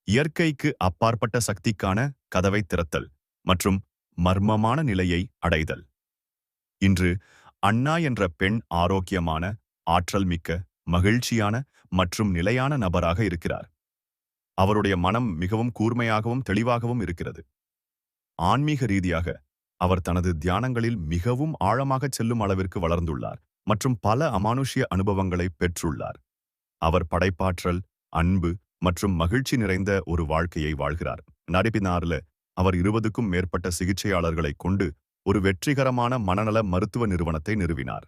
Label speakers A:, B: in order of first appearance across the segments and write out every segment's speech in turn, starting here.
A: இயற்கைக்கு அப்பாற்பட்ட சக்திக்கான கதவை திறத்தல் மற்றும் மர்மமான நிலையை அடைதல். இன்று அண்ணா என்ற பெண் ஆரோக்கியமான, ஆற்றல் மிக்க, மகிழ்ச்சியான மற்றும் நிலையான நபராக இருக்கிறார். அவருடைய மனம் மிகவும் கூர்மையாகவும் தெளிவாகவும் இருக்கிறது. ஆன்மீக ரீதியாக அவர் தனது தியானங்களில் மிகவும் ஆழமாகச் செல்லும் அளவிற்கு வளர்ந்துள்ளார் மற்றும் பல அமானுஷ்ய அனுபவங்களை பெற்றுள்ளார். அவர் படைப்பாற்றல், அன்பு மற்றும் மகிழ்ச்சி நிறைந்த ஒரு வாழ்க்கையை வாழ்கிறார். நரிபினார்ல அவர் 20க்கும் மேற்பட்ட சிகிச்சையாளர்களை கொண்டு ஒரு வெற்றிகரமான மனநல மருத்துவ நிறுவனத்தை நிறுவினார்.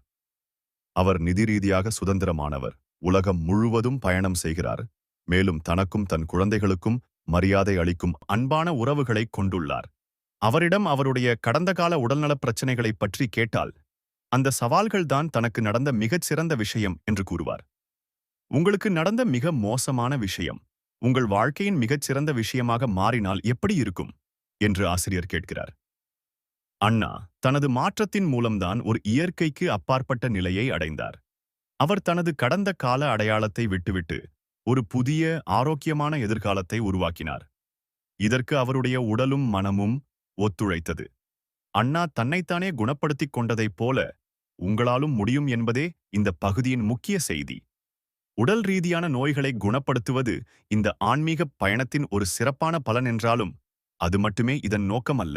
A: அவர் நிதி ரீதியாக சுதந்திரமானவர், உலகம் முழுவதும் பயணம் செய்கிறார், மேலும் தனக்கும் தன் குழந்தைகளுக்கும் மரியாதை அளிக்கும் அன்பான உறவுகளை கொண்டுள்ளார். அவரிடம் அவருடைய கடந்த கால உடல்நலப் பிரச்சனைகளைப் பற்றி கேட்டால், அந்த சவால்கள்தான் தனக்கு நடந்த மிகச் சிறந்த விஷயம் என்று கூறுவார். உங்களுக்கு நடந்த மிக மோசமான விஷயம் உங்கள் வாழ்க்கையின் மிகச் சிறந்த விஷயமாக மாறினால் எப்படி இருக்கும் என்று ஆசிரியர் கேட்கிறார். அண்ணா தனது மாற்றத்தின் மூலம்தான் ஒரு இயற்கைக்கு அப்பாற்பட்ட நிலையை அடைந்தார். அவர் தனது கடந்த கால அடையாளத்தை விட்டுவிட்டு ஒரு புதிய ஆரோக்கியமான எதிர்காலத்தை உருவாக்கினார். இதற்கு அவருடைய உடலும் மனமும் ஒத்துழைத்தது. அண்ணா தன்னைத்தானே குணப்படுத்திக் கொண்டதைப் போல உங்களாலும் முடியும் என்பதே இந்த பகுதியின் முக்கிய செய்தி. உடல் ரீதியான நோய்களை குணப்படுத்துவது இந்த ஆன்மீக பயணத்தின் ஒரு சிறப்பான பலன் என்றாலும் அது மட்டுமே இதன் நோக்கம் அல்ல.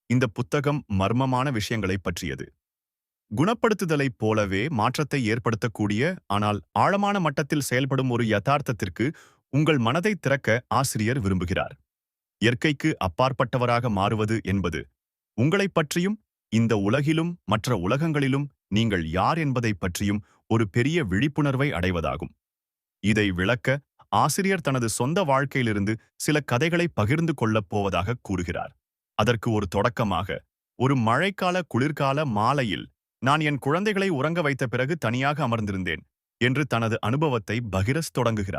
A: இந்த புத்தகம் மர்மமான விஷயங்களைப் பற்றியது. குணப்படுத்துதலைப் போலவே மாற்றத்தை ஏற்படுத்தக்கூடிய ஆனால் ஆழமான மட்டத்தில் செயல்படும் ஒரு யதார்த்தத்திற்கு உங்கள் மனதை திறக்க ஆசிரியர் விரும்புகிறார். இயற்கைக்கு அப்பாற்பட்டவராக மாறுவது என்பது உங்களைப் பற்றியும் இந்த உலகிலும் மற்ற உலகங்களிலும் நீங்கள் யார் என்பதைப் பற்றியும் ஒரு பெரிய விழிப்புணர்வை அடைவதாகும். இதை விளக்க ஆசிரியர் தனது சொந்த வாழ்க்கையிலிருந்து சில கதைகளை பகிர்ந்து கொள்ளப் போவதாக கூறுகிறார். அதற்கு ஒரு தொடக்கமாக, ஒரு மழைக்கால குளிர்கால மாலையில் நான் என் குழந்தைகளை உறங்க வைத்த பிறகு தனியாக அமர்ந்திருந்தேன் என்று தனது அனுபவத்தை பகிரத் தொடங்குகிறார்.